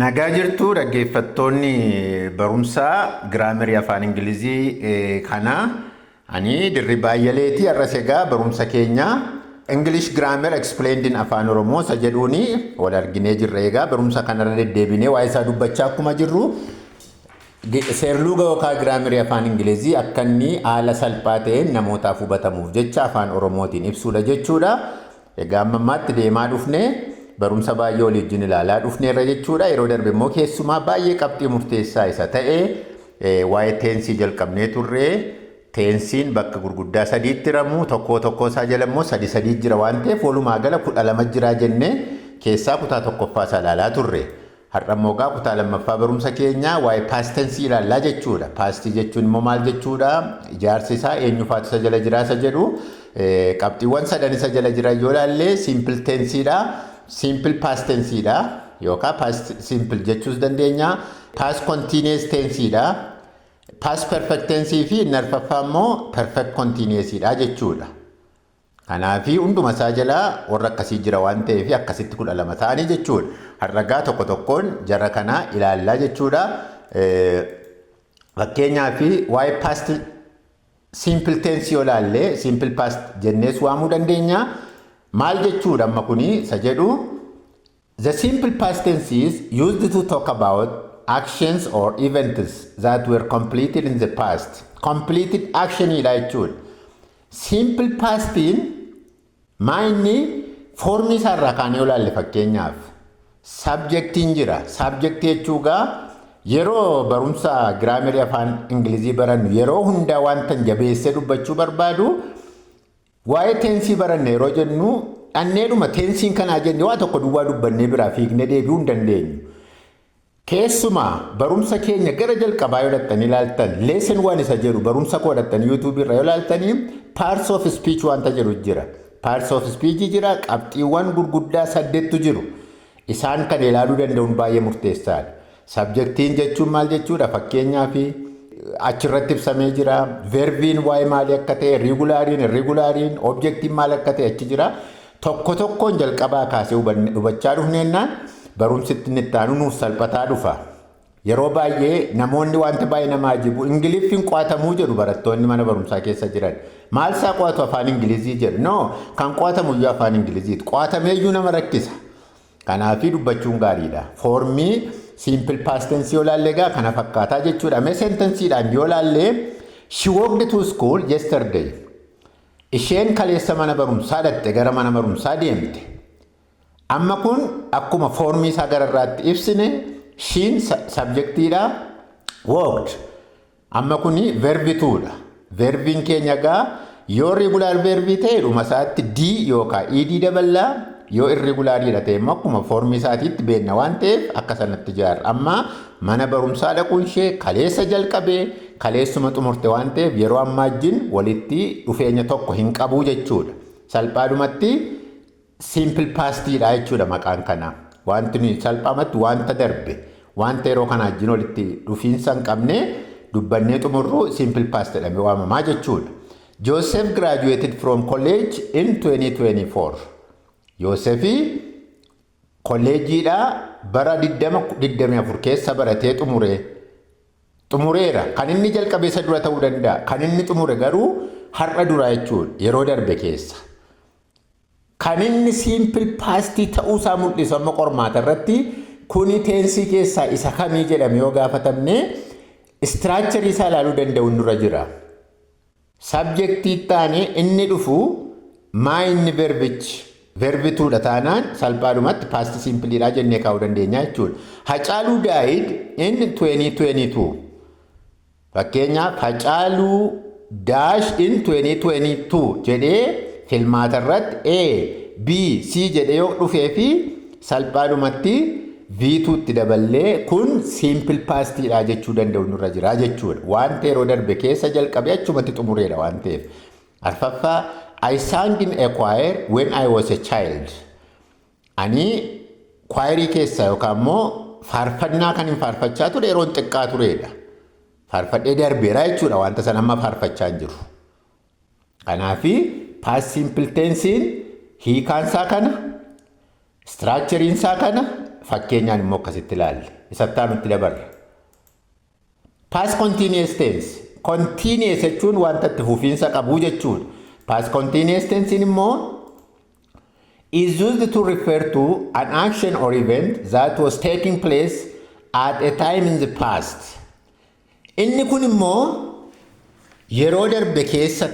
Nagaa jirtu dhaggeeffattoonni barumsaa giraamerii afaan Ingilizii kana ani Dirribaa Yaleetii har'as egaa barumsa keenya English Grammar Explained in Afaan Oromoo isa jedhuuni wal arginee jirra egaa barumsa kanarra deddeebinee waa'ee isaa dubbachaa akkuma jirru seerluuga yookaan giraamerii afaan Ingilizii akka inni haala salphaa ta'een namootaaf hubatamuuf jecha afaan Oromootiin ibsuudha jechuudha. Egaa ammaatti deemaa dhufnee barumsa baay'ee waliin ilaalaa dhufneerra jechuudha. Yeroo darbe immoo keessumaa baay'ee qabxii murteessaa isa ta'e waa'ee teensii jalqabnee turre. Teensiin bakka gurguddaa sadiitti ramu tokko isaa jala immoo sadi jira waan ta'eef walumaa gala 12 jira jennee keessaa kutaa tokkoffaa isaa ilaalaa turre. Har'a immoo kutaa lammaffaa barumsa keenyaa waa'ee past tensii ilaallaa jechuudha. Past jechuun immoo maal jechuudha? Ijaarsi isaa eenyufaatu isa jala jira isa jedhu qabxiiwwan sadan isa jala jira yoo ilaalle simple tensiidha. Simple past tensiidha yookaan past simple jechuus dandeenya. Past continuous tensiidha. Past perfect tense fi narfaffaa immoo perfect continuous dha jechuudha. Kanaafi hunduma isaa jala warra akkasii jira waan ta'eef akkasitti 12 ta'anii jechuudha. Har'agaa tokko tokkoon jara kana ilaallaa jechuudha. Fakkeenyaaf waa'ee past simple tense yoo ilaalle simple past jennees waamuu dandeenya. Maal jechuudha amma kuni isa jedhu the simple past tense is used to talk about actions or events that were completed in the past. Completed action ila jechuudha. Simple past in maayinni foormii isaarraa kaanee ilaalle fakkeenyaaf subjectiin jira. Subject jechuugaa yeroo barumsa giraamerii afaan Ingilizii barannu yeroo hundaa wanta jabeessee dubbachuu barbaadu waa'ee teensii baranne yeroo jennu dhanneedhuma teensiin kanaa jenne waa tokko duwwaa dubbannee biraa fiignee deebi'uu hin dandeenyu. Keessumaa barumsa keenya gara jalqabaa yoo dhattanii ilaaltan lesson 1 isa jedhu barumsa koo dhattanii YouTube irra yoo ilaaltanii parts of speech wanta jedhu jira. Parts of speech jira qabxiiwwan gurguddaa 8tu jiru. Isaan kan ilaaluu danda'uun baay'ee murteessaadha. Subjectiin jechuun maal jechuudha? Fakkeenyaaf achirratti ibsamee jira. Verbiin waa'ee maalii akka ta'e, irregulaariin, objectiin maal akka ta'e achi jira. Tokko tokkoon jalqabaa kaasee hubachaa dhufneennaan barumsitti inni ittaanu nuuf salphataa dhufa. Yeroo baay'ee namoonni wanta baay'ee nama ajibu Ingiliffiin qo'atamuu jedhu barattoonni mana barumsaa keessa jiran. Maal isaa qo'atu afaan Ingilizii jedhu? No, kan qo'atamu iyyuu afaan Ingiliziiti. Qo'atamee iyyuu nama rakkisa. Kanaafi dubbachuun gaariidha. Foormii simple past tense yoo ilaalle egaa kana fakkaataa jechuudha. Mee sentensiidhaan yoo ilaalle she walked to school yesterday. Isheen kaleessa mana barumsaa dhatte gara mana barumsaa deemte. Amma kun akkuma foormii isaa gararraatti ibsine shin subjectiidha. Walked amma kuni verbituudha. Verbiin keenya egaa yoo regular verbii ta'e dhuma isaatti d yookaan ed daballaa. Yoo irregulaariidha ta'e immoo akkuma foormii isaatiitti beekna waan ta'eef akka sanatti ijaarra. Amma mana barumsaa dhaquun ishee kaleessa jalqabee kaleessuma xumurte waan ta'eef yeroo ammaa wajjin walitti dhufeenya tokko hin qabu jechuudha. Salphaadhumatti simple pastidha jechuudha maqaan kana. Wanti nuyi salphaamatti wanta darbe wanta yeroo kana wajjin walitti dhufiinsa hin qabne dubbannee xumurru simple past jedhamee waamamaa jechuudha. Joseph graduated from college in 2024. Yosefi kolleejiidha bara 2024 keessa baratee xumureera. Kan inni jalqabee isa dura ta'uu danda'a. Kan inni xumure garuu har'a dura jechuudha yeroo darbe keessa. Kan inni simple past ta'uu isaa mul'isu amma qormaata irratti kuni teensii keessaa isa kamii jedhame yoo gaafatamne structure isaa ilaaluu danda'u nurra jira. Subjectii taane inni dhufu maa inni verbichi. Verbituudha taanaan salphaadhumatti past simple dha jennee kaa'uu dandeenya jechuudha. Hacaaluu died in 2022. Fakkeenyaaf Hacaaluu dash in 2022 jedhee filmaata irratti A, B, C jedhee yoo dhufee fi salphaadhumatti V2tti daballee kun simple past dha jechuu danda'u nurra jira jechuudha. Wanta yeroo darbe keessa jalqabee achumatti xumureedha waan ta'eef. Arfaffaa I sang in a choir when I was a child. Ani choirii keessa yookaan immoo faarfannaa kan hin faarfachaa ture yeroo xiqqaa turedha. Faarfadhee darbeera jechuudha wanta sana amma faarfachaa hin jiru. Kanaafi past simple tensein hiikaan isaa kana, structurein isaa kana, fakkeenyaan immoo akkasitti ilaalle. Isatti aanutti dabarra. Past continuous tense. Continuous jechuun wanta itti fufiinsa qabu jechuudha. Past continuous tense immoo is used to refer to an action or event that was taking place at a time in the past. Inni kun immoo yeroo darbe keessa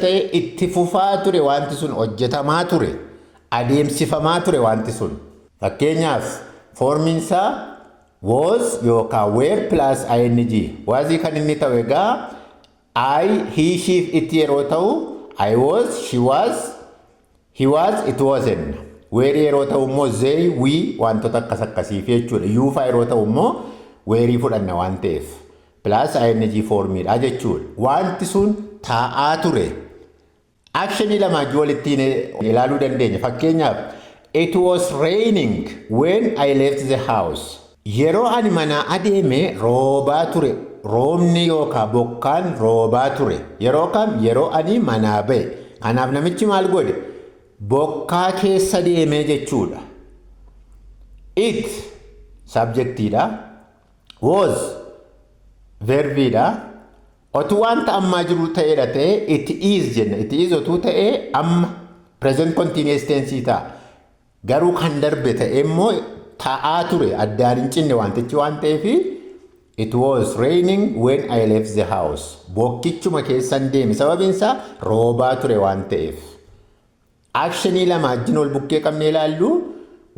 ta'e itti fufaa ture wanti sun hojjetamaa ture adeemsifamaa ture wanti sun. Fakkeenyaaf foormiinsaa was yookaan were plus ing. Waazii kan inni ta'u egaa I, he, she, it yeroo ta'u I was, she was, he was, it wasn't. Were yeroo ta'u immoo they, we wantoota akkasiif jechuudha. You faa yeroo ta'u immoo weerii fudhanna waan ta'eef. Plus ing foormiidha jechuudha. Wanti sun taa'aa ture. Actionii lama walittiin ilaaluu dandeenya. Fakkeenyaaf it was raining when I left the house. Yeroo ani manaa adeeme roobaa ture. Roobni yookaan bokkaan roobaa ture. Yeroo kam? Yeroo ani manaa ba'e. Kanaaf namichi maal godhe? Bokkaa keessa deemee jechuudha. It subjectiidha. Was verbiidha. Otuu wanta ammaa jiru ta'eedha ta'e it is jenna. It is otuu ta'e amma present continuous tense ta'a. Garuu kan darbe ta'e immoo ta'aa ture. Addaan hin cinne wantichi waan ta'eefi it was raining when I left the house. Bokkichuma keessan deeme. Sababiin isaa roobaa ture waan ta'eef. Actionii lama wajjin ol bukkee qabnee ilaallu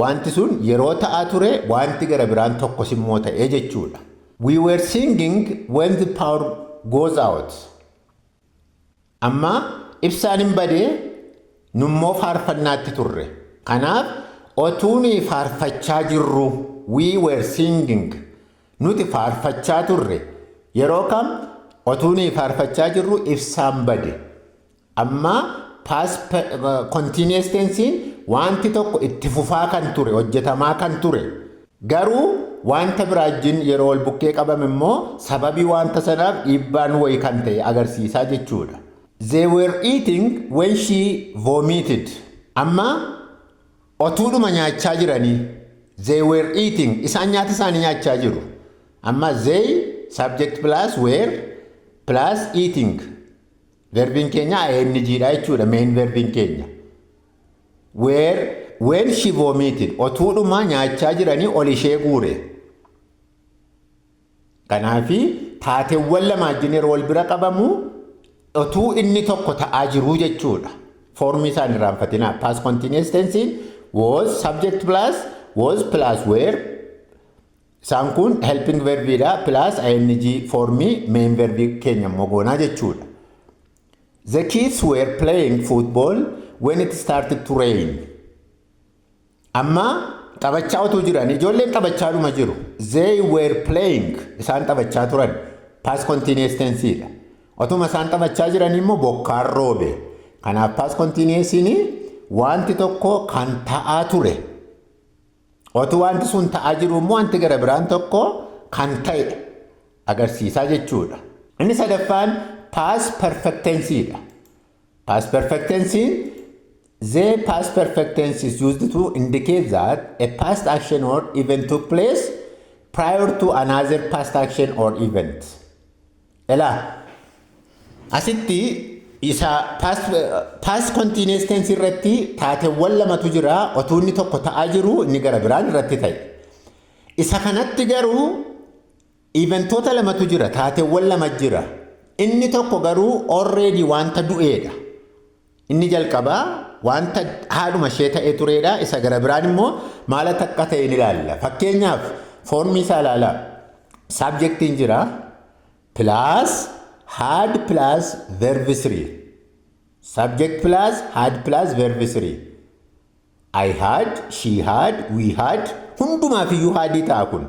wanti sun yeroo ta'aa ture wanti gara biraan tokkos immoo ta'ee jechuudha. We were singing when the power goes out. Amma ibsaan hin badee nummoo faarfannaatti turre. Kanaaf otuuni faarfachaa jirru we were singing. Nuti faarfachaa turre. Yeroo kam otuuni faarfachaa jirru ibsaan bade. Amma past continuous tense wanti tokko itti fufaa kan ture, hojjetamaa kan ture. Garuu wanta biraajin yeroo ol bukkee qabame immoo sababii wanta sanaaf dhiibbaan wayii kan ta'e agarsiisaa jechuudha. They were eating when she vomited. Amma otuudhuma nyaachaa jiranii. They were eating. Isaan nyaata isaanii nyaachaa jiru. Amma they subject plus were plus eating. Verbiin keenya ing dha jechuudha. Main verbiin keenya. Were when she vomited. Otuudhuma nyaachaa jiranii ol ishee guure. Kanaafi taateewwan lama wajjin yeroo wal bira qabamu otuu inni tokko ta'aa jiru jechuudha. Foormii isaan irraanfatinaa. Past continuous tense was subject plus were. Isaan kun helping verbiidha plus ing foormii main verbii keenya immoo goonaa jechuudha. The kids were playing football when it started to rain. Amma taphachaa utuu jiran ijoolleen taphachaadhuma jiru. They were playing. Isaan taphachaa turan. Past continuous tense dha. Otuma isaan taphachaa jiran immoo bokkaan roobe. Kanaaf past continuous wanti tokko kan ta'aa ture. Otuu wanti sun ta'aa jiru immoo wanti gara biraan tokko kan ta'e agarsiisaa jechuudha. Inni sadaffaan past perfect tense dha. Past perfect tense, the past perfect tense is used to indicate that a past action or event took place prior to another past action or event. Elaa asitti isa past continuous tense irratti taateewwan lamatu jira. Otuu inni tokko ta'aa jiru inni gara biraan irratti ta'e. Isa kanatti garuu eventoota lamatu jira. Taateewwan lama jira. Inni tokko garuu already wanta du'eedha. Inni jalqabaa wanta haadhuma ishee ta'ee tureedha. Isa gara biraan immoo maal akka ta'e ni ilaalla. Fakkeenyaaf foormii isaa ilaala. Subjectiin jira plus had plus verb 3. Subject plus had plus verb 3. I had, she had, we had. Hundumaaf iyyuu haadii ta'a kun.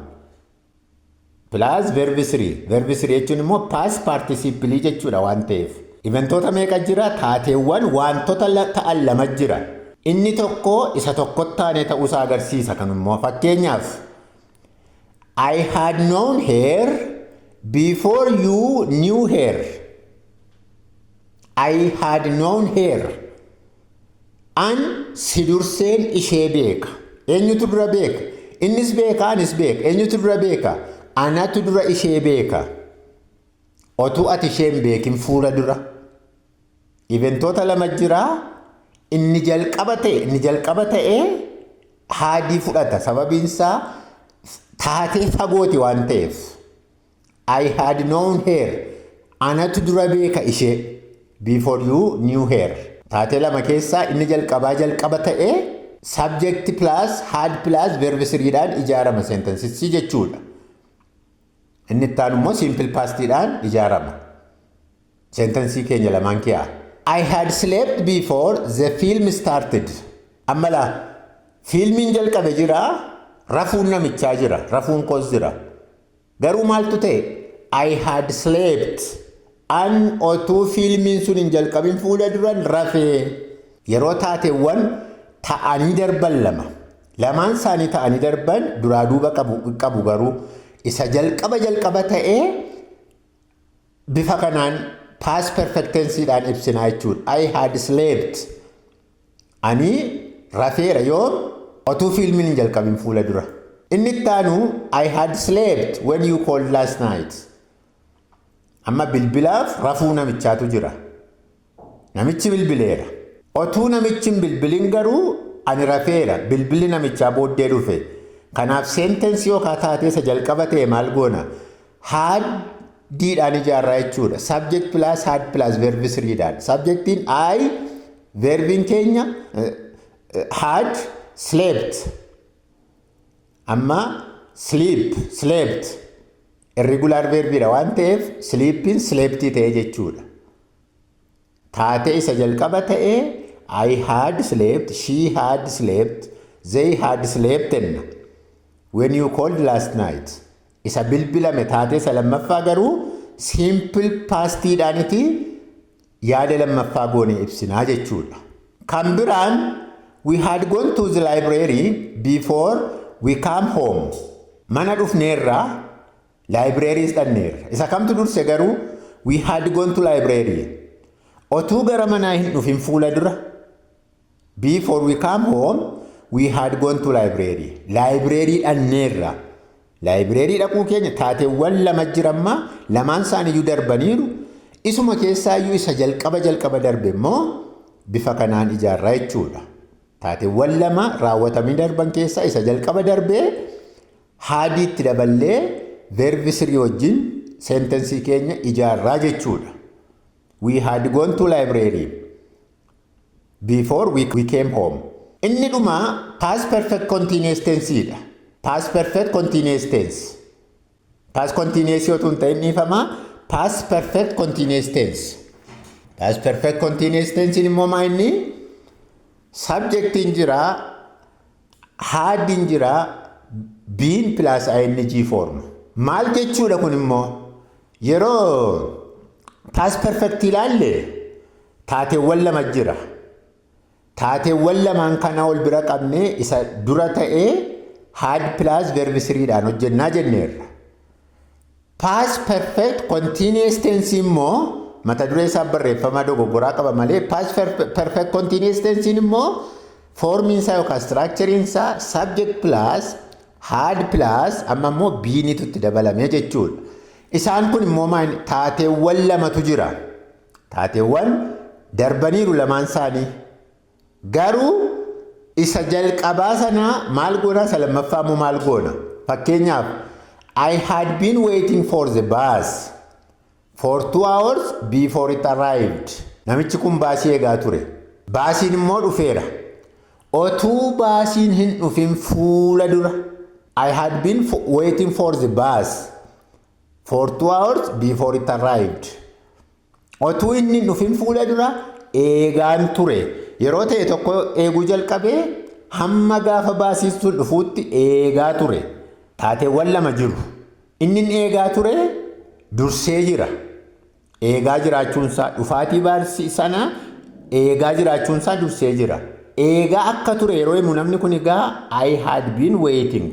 Plus verb 3. Verb 3 jechuun immoo past participle jechuudha waan ta'eef. Eventoota meeqa jira? Taateewwan wantoota ta'an lama jira. Inni tokko isa tokkotti taane ta'uusaa agarsiisa. Kan immoo fakkeenyaaf I had known her before you knew her. I had known her. An si durseen ishee beeka. Eenyutu dura beeka? Innis beeka, anis beeka. Eenyutu dura beeka? Anatu dura ishee beeka. Otuu ati isheen beekin fuula dura. Iventoota lama jira. Inni jalqaba ta'ee haadii fudhata. Sababiinsaa taatee fagooti waan ta'eef. I had known her. Anatu dura beeka ishee. Before you knew her. Taatee lama keessaa inni jalqaba ta'ee subject plus had plus verb 3dhaan ijaarama sentensichi jechuudha. Inni itti aanu immoo simple pastidhaan ijaarama. Sentensii keenya lamaan kiyaa. I had slept before the film started. Amma fiilmiin jalqabe jira, rafuun namichaa jira, rafuun koos jira. Garuu maaltu ta'e? I had slept. An otuu fiilmiin sun hin jalqabin fuula duran rafee. Yeroo taateewwan ta'anii darban lamaan isaanii ta'anii darban duraa duuba qabu garuu isa jalqaba ta'ee bifa kanaan past perfect tenseedhaan ibsinaa jechuudha. I had slept. Ani rafeera yoo otuu fiilmiin hin jalqabin fuula dura. Inni itti aanu I had slept when you called last night. Amma bilbilaaf rafuu namichaatu jira. Namichi bilbileera. Otuu namichi hin bilbilin garuu ani rafeera. Bilbilli namichaa booddee dhufe. Kanaaf sentensii yookaan taatee isa jalqaba ta'e maal goona? Had diidhaan ijaarraa jechuudha. Subject plus had plus verb 3dhaan. Subjectiin I, verbiin keenya had slept. Amma slept. Irregular verbiidha waan ta'eef sleeping sleptii ta'e jechuudha. Taatee isa jalqaba ta'e I had slept, she had slept, they had slept enna. When you called last night. Isa bilbilame taatee isa lammaffaa garuu simple pastiidhaaniti yaada lammaffaa goone ibsinaa jechuudha. Kan biraan we had gone to the library before we came home. Mana dhufneerraa libraries dhanneerra. Isa kamtu durse garuu we had gone to library. Otuu gara manaa hin dhufin fuula dura. Before we come home, we had gone to library. Library dhanneerra. Library dhaquu keenya taateewwan lama jiramma lamaan isaaniiyyuu darbaniiru. Isuma keessaayyuu isa jalqaba darbe immoo bifa kanaan ijaarraa jechuudha. Taateewwan lama raawwatamii darban keessaa isa jalqaba darbee haadiitti daballee verbi 3 wajjin sentensii keenya ijaarraa jechuudha. We had gone to library before we came home. Inni dhuma past perfect continuous tenseedha. Past perfect continuous tense. Past continuous yoo tun ta'in dhiifama. Past perfect continuous tense. Past perfect continuous tense immoo maa inni? Subjectiin jira, hadin jira, been plus ing form. Maal jechuudha kun immoo yeroo past perfect ilaalle taateewwan lama jira. Taateewwan lamaan kana ol bira qabnee isa dura ta'ee had plus verb 3dhaan hojjennaa jenneerra. Past perfect continuous tense immoo mata duree isaa barreeffamaa dogoggoraa qaba malee past perfect continuous tense immoo formiin isaa yookaan structurein isaa subject plus had plus amma immoo beenitu itti dabalamee jechuudha. Isaan kun immoo taateewwan lamatu jira. Taateewwan darbaniiru lamaan isaanii. Garuu isa jalqabaa sanaa maal goona? Isa lammaffaa immoo maal goona? Fakkeenyaaf I had been waiting for the bus for 2 hours before it arrived. Namichi kun baasii eegaa ture. Baasiin immoo dhufeera. Otuu baasiin hin dhufin fuula dura. I had been waiting for the bus for 2 hours before it arrived. Otuu inni hin dhufin fuula dura eegaan ture. Yeroo ta'e tokko eeguu jalqabee hamma gaafa baasiin sun dhufuutti eegaa ture. Taateewwan lama jiru. Inni eegaa ture dursee jira. Eegaa jiraachuunsaa dhufaatii baasii sana eegaa jiraachuunsaa dursee jira. Eegaa akka ture yeroo himu namni kun egaa I had been waiting.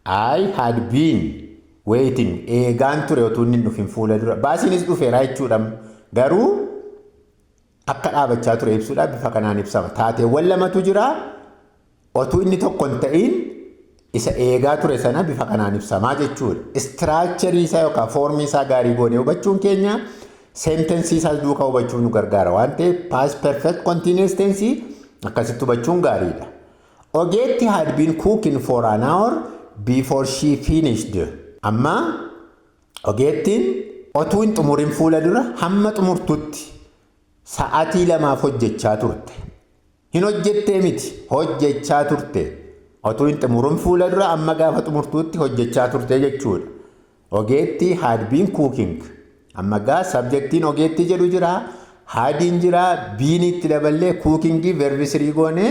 I had been waiting. Eegaan ture otuu inni dhufin fuula dura. Baasiinis dhufeera jechuudha. Garuu akka dhaabachaa ture ibsuudhaaf bifa kanaan ibsama. Taateewwan lamatu jira. Otuu inni tokko hin ta'in isa eegaa ture sana bifa kanaan ibsamaa jechuudha. Istiraakcharii isaa yookaan foormii isaa gaarii goonee hubachuun keenya seentensii isaas duukaa hubachuun nu gargaara waan ta'eef past perfect continuous tense akkasitti hubachuun gaariidha. Ogeetti had been cooking for an hour before she finished. Amma ogeettiin otuu hin xumurin fuula dura hamma xumurtutti sa'aatii 2 hojjechaa turte. Hin hojjettee miti hojjechaa turte. Otuu hin xumurin fuula dura amma gaafa xumurtutti hojjechaa turte jechuudha. Ogeetti had been cooking. Amma gaa subjectiin ogeetti jedhu jira. Hadiin jira. Biin itti daballee cookingii verbi 3 goone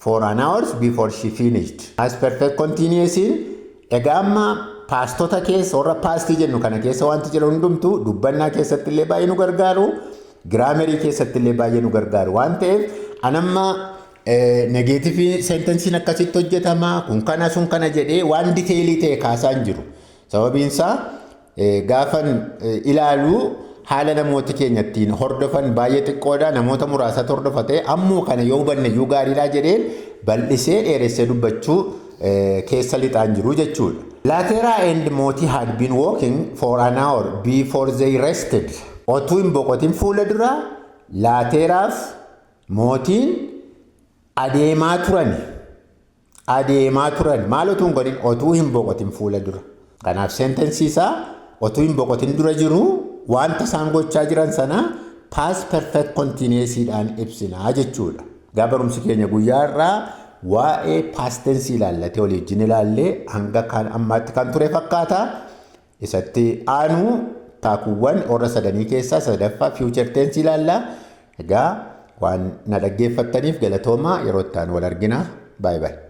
for an hour before she finished. As perfect continuousin egaa amma paastota keessa warra paastii jennu kana keessa wanti jira hundumtu dubbannaa keessatti illee baay'ee nu gargaaru. Giraamerii keessatti illee baay'ee nu gargaaru waan ta'eef anamma negeetiivii seentensiin akkasitti hojjetama kun kana sun kana jedhee waan diteelii ta'e kaasaa hin jiru. Sababiin isaa gaafan ilaalu haala namoota keenya ittiin hordofan baay'ee xiqqoodha. Namoota muraasatu hordofate ammoo kana yoo hubanne iyyuu gaariidha jedheen bal'isee dheeressee dubbachuu keessa lixaan jiru jechuudha. Lateera and mootii had been walking for an hour before they rested. Otuu hin boqotin fuula dura laateeraaf mootiin adeemaa turan. Maal otuu hin godhin otuu hin boqotin fuula dura. Kanaaf seentensii isaa otuu hin boqotin dura jiru wanta isaan gochaa jiran sana past perfect continuousdhaan ibsinaa jechuudha. Gaa barumsi keenya guyyaa irraa waa'ee past tense ilaallate olii wajjin ilaallee hanga kan ammaatti kan ture fakkaata. Isatti aanu taakuuwwan warra sadanii keessaa sadaffaa future tense ilaalla. Egaa waan na dhaggeeffattaniif galatooma yeroo itti aanu wal argina. Bye bye.